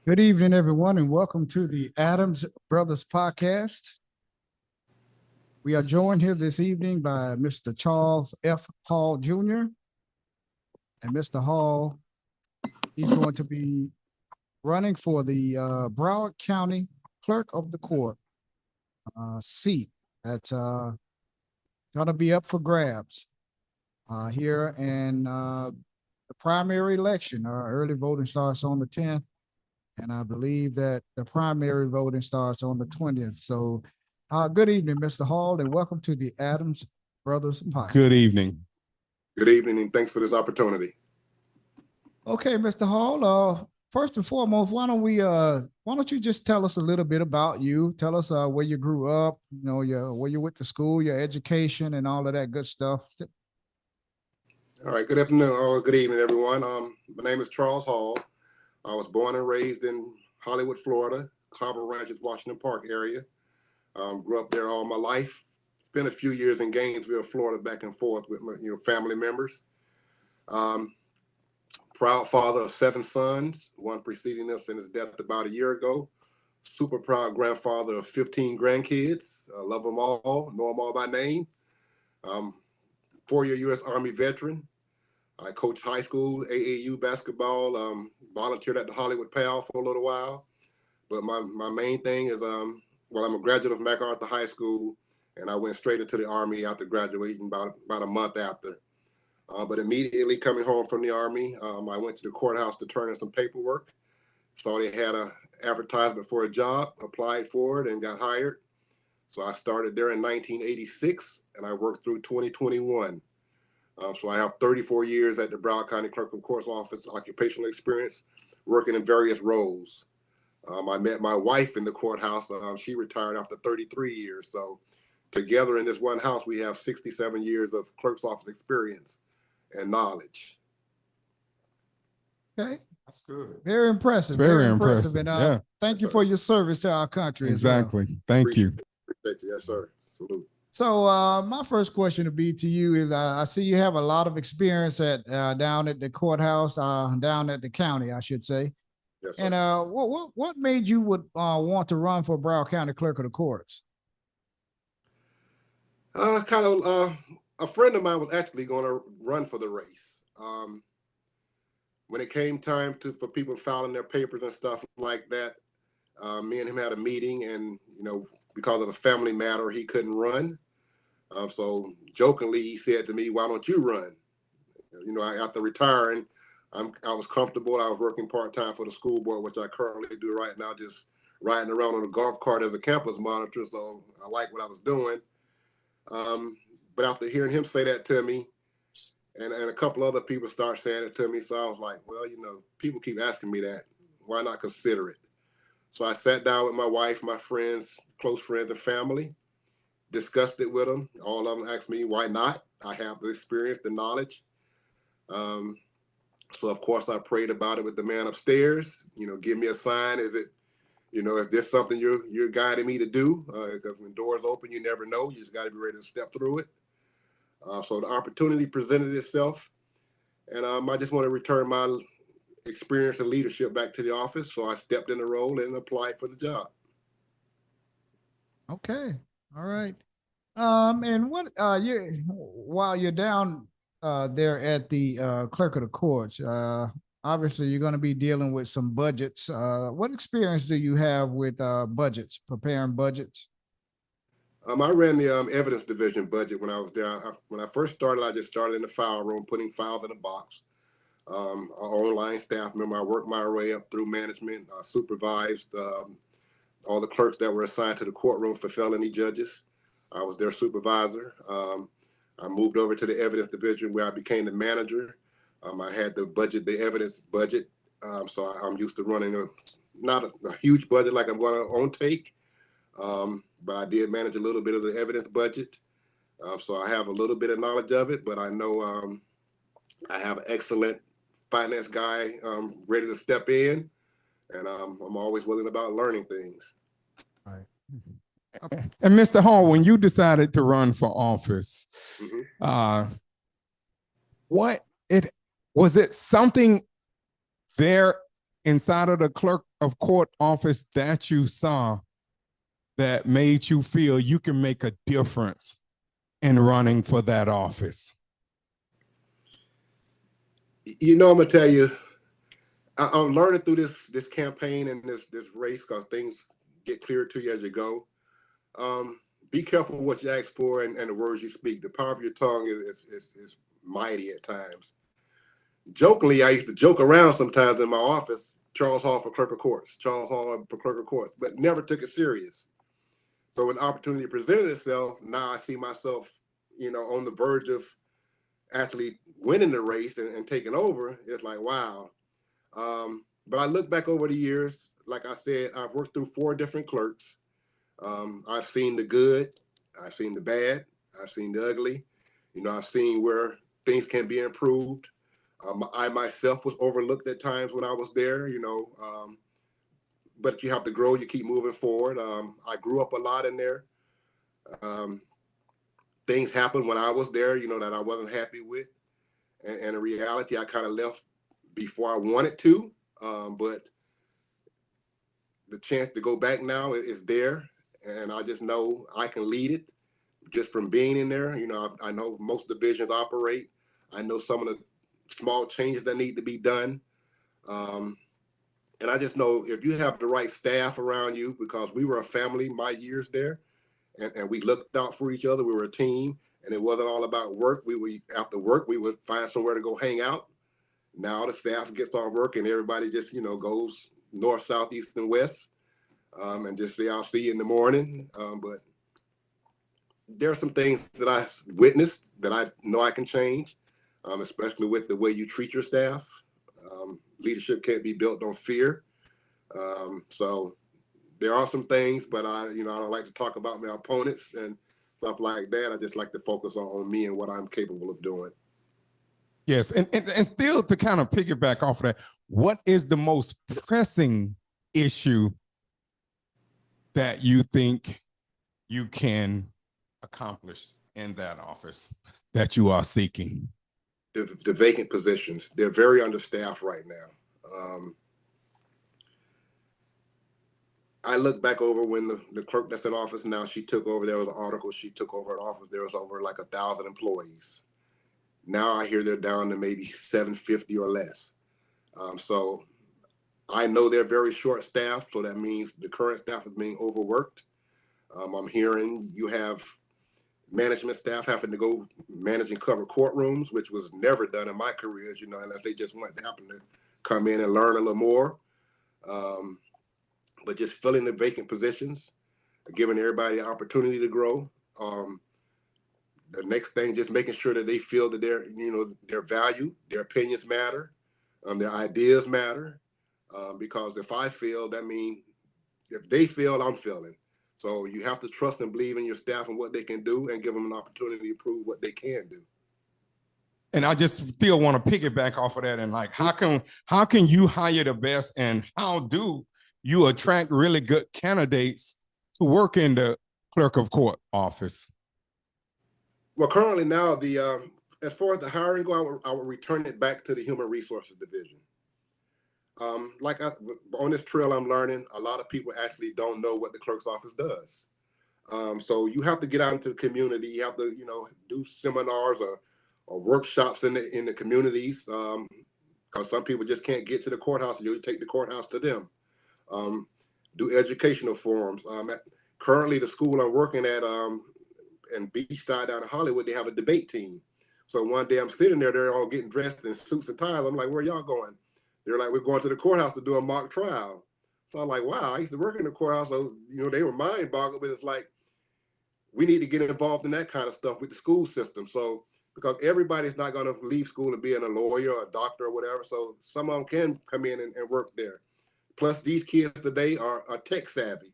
Good evening, everyone, and welcome to the Adams Brothers Podcast. We are joined here this evening by Mr. Charles F. Hall Jr. And Mr. Hall, he's going to be running for the Broward County Clerk of the Court seat that's going to be up for grabs here in the primary election. Early voting starts on the 10th. And I believe that the primary voting starts on the 20th. So good evening, Mr. Hall, and welcome to the Adams Brothers Podcast. Good evening. Good evening, and thanks for this opportunity. Okay, Mr. Hall, first and foremost, why don't you just tell us a little bit about you? Tell us where you grew up, where you went to school, your education, and all of that good stuff. All right, good afternoon, or good evening, everyone. My name is Charles Hall. I was born and raised in Hollywood, Florida, Carver Ranches, Washington Park area. Grew up there all my life. Spent a few years in Gainesville, Florida, back and forth with my family members. Proud father of 7 sons, one preceding us in his death about a year ago. Super proud grandfather of 15 grandkids. Love them all, know them all by name. 4-year U.S. Army veteran. I coached high school, AAU basketball, volunteered at the Hollywood Pal for a little while. But my main thing is, I'm a graduate of MacArthur High School, and I went straight into the Army after graduating about a month after. But immediately coming home from the Army, I went to the courthouse to turn in some paperwork. Saw they had an advertisement for a job, applied for it, and got hired. So I started there in 1986, and I worked through 2021. So I have 34 years at the Broward County Clerk of Court's office, occupational experience, working in various roles. I met my wife in the courthouse. She retired after 33 years. So together in this one house, we have 67 years of clerk's office experience and knowledge. Okay. That's good. Very impressive. Very impressive. And thank you for your service to our country. Exactly. As well. Thank you. Appreciate you. Yes, sir. Salute. So my first question to be to you is, I see you have a lot of experience at down at the courthouse, down at the county, I should say. Yes, sir. And what made you would want to run for Broward County Clerk of the Courts? A friend of mine was actually going to run for the race. When it came time for people filing their papers and stuff like that, me and him had a meeting, and because of a family matter, he couldn't run. So jokingly, he said to me, "Why don't you run?" After retiring, I was comfortable. I was working part-time for the school board, which I currently do right now, just riding around on a golf cart as a campus monitor. So I like what I was doing. But after hearing him say that to me, and a couple other people start saying it to me, so I was like, well, people keep asking me that. Why not consider it? So I sat down with my wife, my friends, close friends, and family, discussed it with them. All of them asked me, why not? I have the experience, the knowledge. So of course I prayed about it with the man upstairs. Give me a sign. Is this something you're guiding me to do? Because when doors open, you never know. You just got to be ready to step through it. So the opportunity presented itself, and I just want to return my experience and leadership back to the office. So I stepped in the role and applied for the job. Okay. All right. And what while you're down there at the Clerk of the Courts, obviously you're going to be dealing with some budgets. What experience do you have with budgets, preparing budgets? I ran the evidence division budget when I was there. When I first started, I just started in the file room, putting files in a box. Our online staff member, I worked my way up through management. I supervised all the clerks that were assigned to the courtroom for felony judges. I was their supervisor. I moved over to the evidence division where I became the manager. I had the evidence budget. So I'm used to running not a huge budget like I'm going to own take. But I did manage a little bit of the evidence budget. So I have a little bit of knowledge of it, but I know I have an excellent finance guy ready to step in, and I'm always willing about learning things. All right. And Mr. Hall, when you decided to run for office, was it something there inside of the clerk of court office that you saw that made you feel you can make a difference in running for that office? You know, I'm gonna tell you, I'm learning through this campaign and this race, because things get clearer to you as you go. Be careful what you ask for and the words you speak. The power of your tongue is mighty at times. Jokingly, I used to joke around sometimes in my office, Charles Hall for clerk of courts, Charles Hall for clerk of courts, but never took it serious. So when the opportunity presented itself, now I see myself, on the verge of actually winning the race and taking over. It's like, wow. But I look back over the years, like I said, I've worked through 4 different clerks. I've seen the good, I've seen the bad, I've seen the ugly. I've seen where things can be improved. I myself was overlooked at times when I was there, but you have to grow, you keep moving forward. I grew up a lot in there. Things happened when I was there, that I wasn't happy with. And in reality, I kind of left before I wanted to, but the chance to go back now is there. And I just know I can lead it just from being in there. I know most divisions operate. I know some of the small changes that need to be done. And I just know if you have the right staff around you, because we were a family my years there, and we looked out for each other. We were a team, and it wasn't all about work. After work, we would find somewhere to go hang out. Now the staff gets off work and everybody just, goes north, south, east, and west, and just say, I'll see you in the morning. But there are some things that I witnessed that I know I can change, especially with the way you treat your staff. Leadership can't be built on fear. So there are some things, but I don't like to talk about my opponents and stuff like that. I just like to focus on me and what I'm capable of doing. Yes, and still to kind of piggyback off of that, what is the most pressing issue that you think you can accomplish in that office that you are seeking? The vacant positions. They're very understaffed right now. I look back over when the clerk that's in office now, she took over, there was an article, she took over an office, there was over like 1,000 employees. Now I hear they're down to maybe 750 or less. So I know they're very short staffed, so that means the current staff is being overworked. I'm hearing you have management staff having to go manage and cover courtrooms, which was never done in my career, unless they just want to happen to come in and learn a little more. But just filling the vacant positions, giving everybody the opportunity to grow. The next thing, just making sure that they feel that they're valued, their opinions matter, their ideas matter. Because if I fail, that means if they fail, I'm failing. So you have to trust and believe in your staff and what they can do, and give them an opportunity to prove what they can do. And I just still want to piggyback off of that, and like, how can you hire the best, and how do you attract really good candidates to work in the clerk of court office? Well, currently now, as far as the hiring go, I would return it back to the human resources division. On this trail, I'm learning a lot of people actually don't know what the clerk's office does. So you have to get out into the community. You have to, do seminars or workshops in the communities, because some people just can't get to the courthouse. You take the courthouse to them. Do educational forums. Currently, the school I'm working at in Beachside down in Hollywood, they have a debate team. So one day I'm sitting there, they're all getting dressed in suits and ties. I'm like, where y'all going? They're like, we're going to the courthouse to do a mock trial. So I'm like, wow, I used to work in the courthouse. So, they were mind boggled, but it's like, we need to get involved in that kind of stuff with the school system. So, because everybody's not going to leave school and being a lawyer or a doctor or whatever. So some of them can come in and work there. Plus these kids today are tech savvy.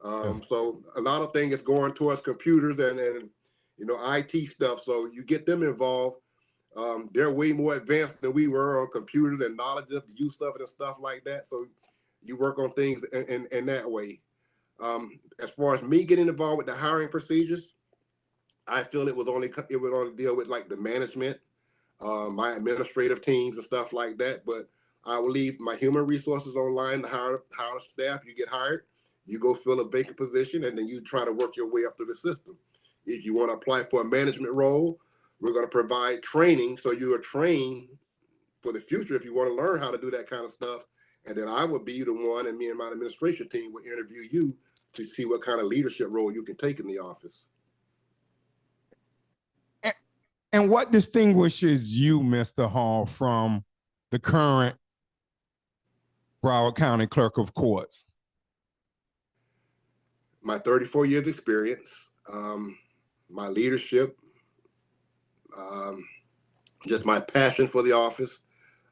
Yes. So a lot of things is going towards computers and IT stuff. So you get them involved. They're way more advanced than we were on computers and knowledge of the use of it and stuff like that. So you work on things in that way. As far as me getting involved with the hiring procedures, I feel it would only deal with like the management, my administrative teams and stuff like that. But I will leave my human resources online to hire staff. You get hired, you go fill a vacant position, and then you try to work your way up through the system. If you want to apply for a management role, we're going to provide training so you are trained for the future if you want to learn how to do that kind of stuff. And then I would be the one, and me and my administration team would interview you to see what kind of leadership role you can take in the office. And what distinguishes you, Mr. Hall, from the current Broward County Clerk of Courts? My 34 years experience, my leadership, just my passion for the office.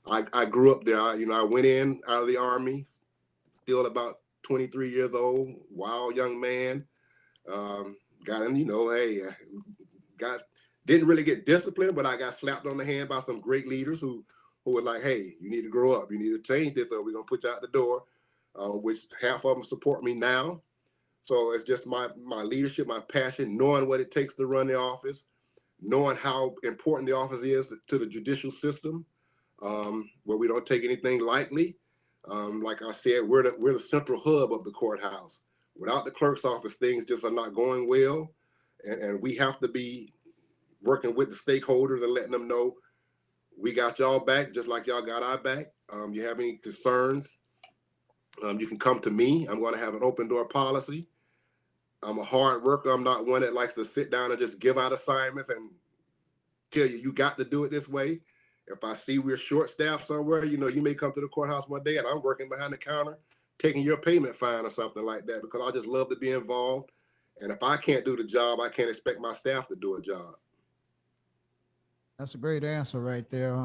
I grew up there. I went in out of the Army, still about 23 years old, wild young man. Got in, didn't really get disciplined, but I got slapped on the hand by some great leaders who were like, hey, you need to grow up. You need to change this or we're going to put you out the door, which half of them support me now. So it's just my leadership, my passion, knowing what it takes to run the office, knowing how important the office is to the judicial system, where we don't take anything lightly. Like I said, we're the central hub of the courthouse. Without the clerk's office, things just are not going well. And we have to be working with the stakeholders and letting them know we got y'all back, just like y'all got our back. You have any concerns, you can come to me. I'm going to have an open door policy. I'm a hard worker. I'm not one that likes to sit down and just give out assignments and tell you got to do it this way. If I see we're short-staffed somewhere, you may come to the courthouse one day and I'm working behind the counter taking your payment fine or something like that, because I just love to be involved. And if I can't do the job, I can't expect my staff to do a job. That's a great answer right there.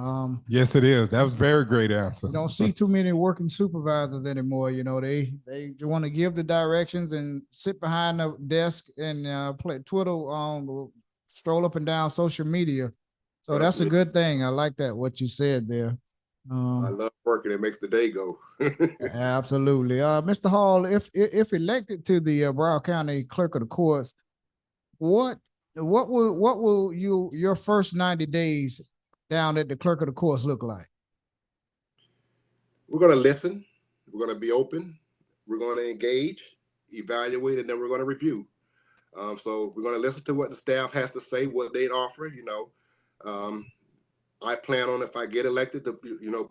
Yes, it is. That was a very great answer. You don't see too many working supervisors anymore. They want to give the directions and sit behind the desk and play twiddle, stroll up and down social media. So that's a good thing. I like that, what you said there. I love working. It makes the day go. Absolutely. Mr. Hall, if elected to the Broward County Clerk of the Courts, what will your first 90 days down at the Clerk of the Courts look like? We're going to listen. We're going to be open. We're going to engage, evaluate, and then we're going to review. So we're going to listen to what the staff has to say, what they'd offer. I plan on, if I get elected, to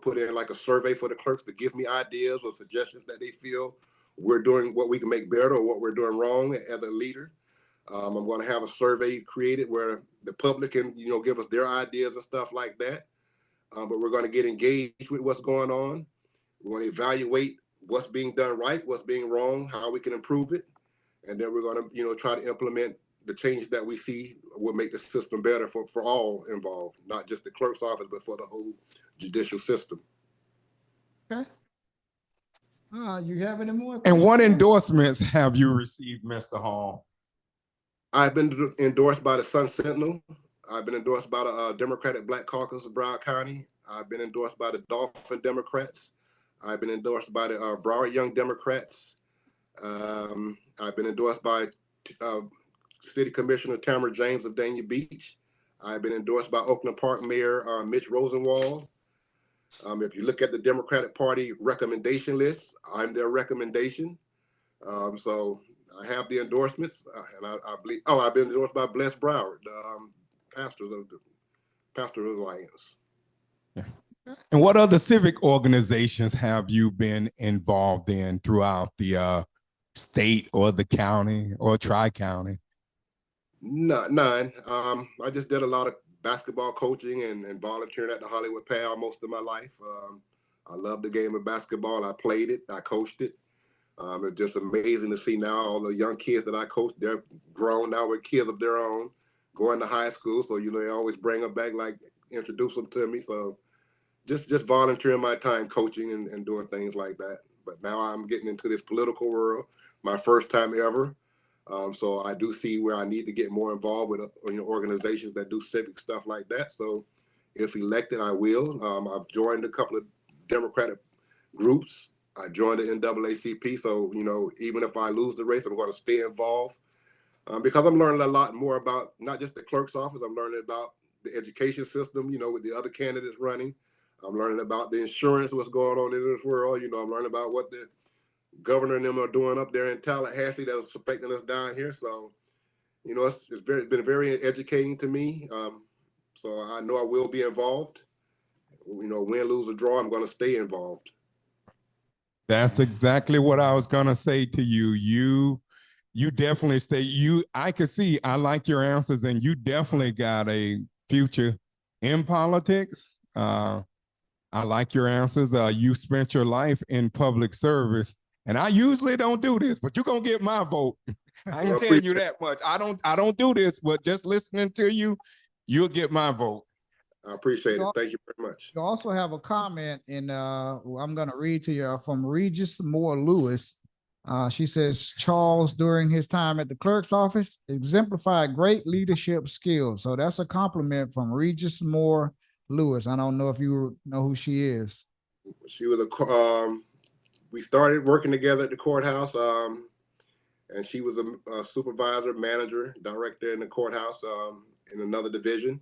put in like a survey for the clerks to give me ideas or suggestions that they feel we're doing, what we can make better or what we're doing wrong as a leader. I'm going to have a survey created where the public can give us their ideas and stuff like that. But we're going to get engaged with what's going on. We're going to evaluate what's being done right, what's being wrong, how we can improve it, and then we're going to try to implement the changes that we see will make the system better for all involved, not just the clerk's office, but for the whole judicial system. Okay. You have any more? And what endorsements have you received, Mr. Hall? I've been endorsed by the Sun Sentinel. I've been endorsed by the Democratic Black Caucus of Broward County. I've been endorsed by the Dolphin Democrats. I've been endorsed by the Broward Young Democrats. I've been endorsed by City Commissioner Tamara James of Dania Beach. I've been endorsed by Oakland Park Mayor Mitch Rosenwald. If you look at the Democratic Party recommendation list, I'm their recommendation. So I have the endorsements, and I believe. Oh, I've been endorsed by Bless Broward, pastor of the Pastor Alliance. Yeah. And what other civic organizations have you been involved in throughout the state or the county or tri-county? None. I just did a lot of basketball coaching and volunteering at the Hollywood Pal most of my life. I love the game of basketball. I played it. I coached it. It's just amazing to see now all the young kids that I coach. They're grown now with kids of their own, going to high school. So they always bring them back, like introduce them to me. So just volunteering my time coaching and doing things like that. But now I'm getting into this political world, my first time ever. So I do see where I need to get more involved with organizations that do civic stuff like that. So if elected, I will. I've joined a couple of Democratic groups. I joined the NAACP. So, even if I lose the race, I'm going to stay involved because I'm learning a lot more about not just the clerk's office. I'm learning about the education system, with the other candidates running. I'm learning about the insurance, what's going on in this world. You know, I'm learning about what the governor and them are doing up there in Tallahassee that's affecting us down here. So, you know, it's been very educating to me. So I know I will be involved. You know, win, lose, or draw, I'm going to stay involved. That's exactly what I was gonna say to you. You definitely stay. I could see. I like your answers, and you definitely got a future in politics. I like your answers. You spent your life in public service, and I usually don't do this, but you're gonna get my vote. I can tell you that much. I don't do this, but just listening to you, you'll get my vote. I appreciate it. Thank you very much. You also have a comment in, I'm going to read to you from Regis Moore Lewis. She says, Charles, during his time at the clerk's office, exemplified great leadership skills. So that's a compliment from Regis Moore Lewis. I don't know if you know who she is. She was we started working together at the courthouse, and she was a supervisor, manager, director in the courthouse in another division.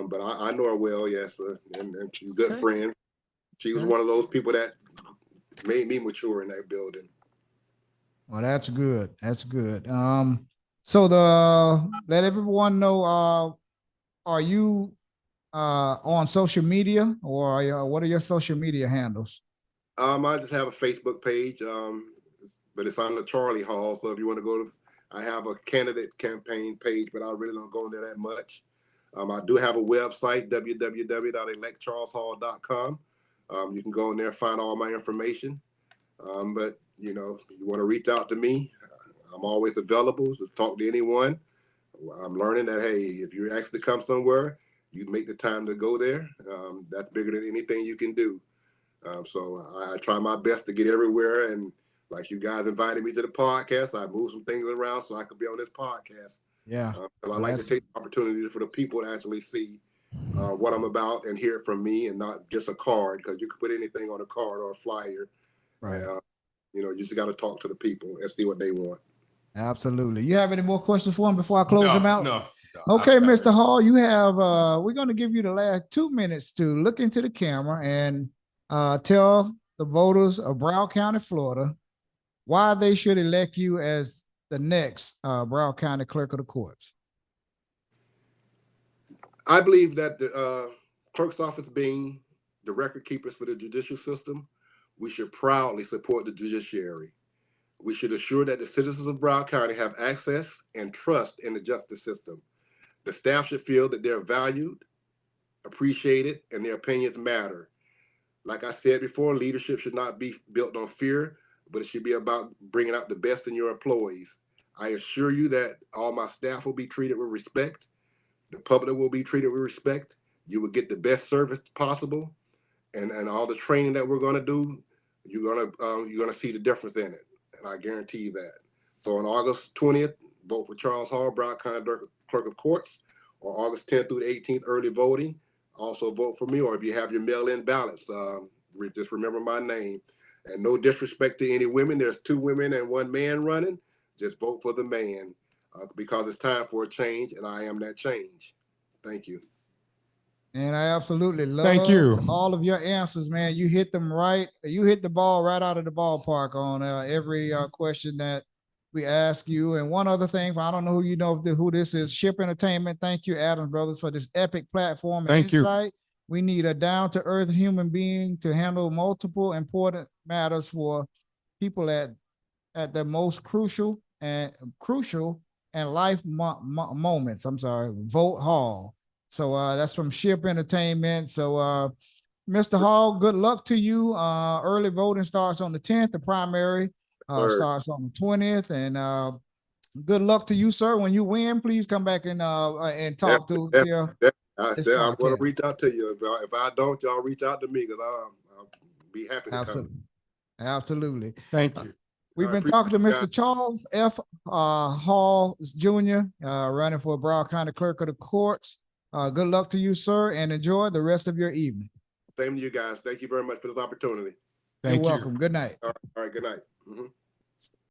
But I know her well, yes, and she's a good friend. She was one of those people that made me mature in that building. Well, that's good. That's good. So let everyone know, are you on social media, or what are your social media handles? I just have a Facebook page, but it's on the Charlie Hall. So if you want to go to, I have a candidate campaign page, but I really don't go in there that much. I do have a website, www.electcharleshall.com. You can go in there and find all my information. But, you know, you want to reach out to me, I'm always available to talk to anyone. I'm learning that, hey, if you actually come somewhere, you make the time to go there. That's bigger than anything you can do. So I try my best to get everywhere. And like you guys invited me to the podcast, I moved some things around so I could be on this podcast. Yeah. I like to take the opportunity for the people to actually see what I'm about and hear it from me, and not just a card, because you can put anything on a card or a flyer. Right. You know, you just got to talk to the people and see what they want. Absolutely. You have any more questions for him before I close him out? No. Okay, Mr. Hall, you have, we're going to give you the last 2 minutes to look into the camera and tell the voters of Broward County, Florida, why they should elect you as the next Broward County Clerk of the Courts. I believe that the clerk's office being the record keepers for the judicial system, we should proudly support the judiciary. We should assure that the citizens of Broward County have access and trust in the justice system. The staff should feel that they're valued, appreciated, and their opinions matter. Like I said before, leadership should not be built on fear, but it should be about bringing out the best in your employees. I assure you that all my staff will be treated with respect. The public will be treated with respect. You will get the best service possible, and all the training that we're going to do, you're gonna see the difference in it, and I guarantee you that. So on August 20th, vote for Charles Hall, Broward County Clerk of Courts, or August 10th through the 18th, early voting. Also vote for me, or if you have your mail-in ballots, just remember my name. And no disrespect to any women. There's 2 women and 1 man running. Just vote for the man, because it's time for a change, and I am that change. Thank you. And I absolutely love all of your answers, man. You hit them right. You hit the ball right out of the ballpark on every question that we ask you. And one other thing, I don't know who this is, Ship Entertainment. Thank you, Adams Brothers, for this epic platform and insight. We need a down-to-earth human being to handle multiple important matters for people at the most crucial and life moments. I'm sorry, Vote Hall. So that's from Ship Entertainment. So Mr. Hall, good luck to you. Early voting starts on the 10th. The primary starts on the 20th. And good luck to you, sir. When you win, please come back and talk to you. I said I'm going to reach out to you. If I don't, y'all reach out to me, because I'll be happy to come. Absolutely. Thank you. We've been talking to Mr. Charles F. Hall Jr., running for Broward County Clerk of the Courts. Good luck to you, sir, and enjoy the rest of your evening. Same to you guys. Thank you very much for this opportunity. You're welcome. Good night. All right. Good night.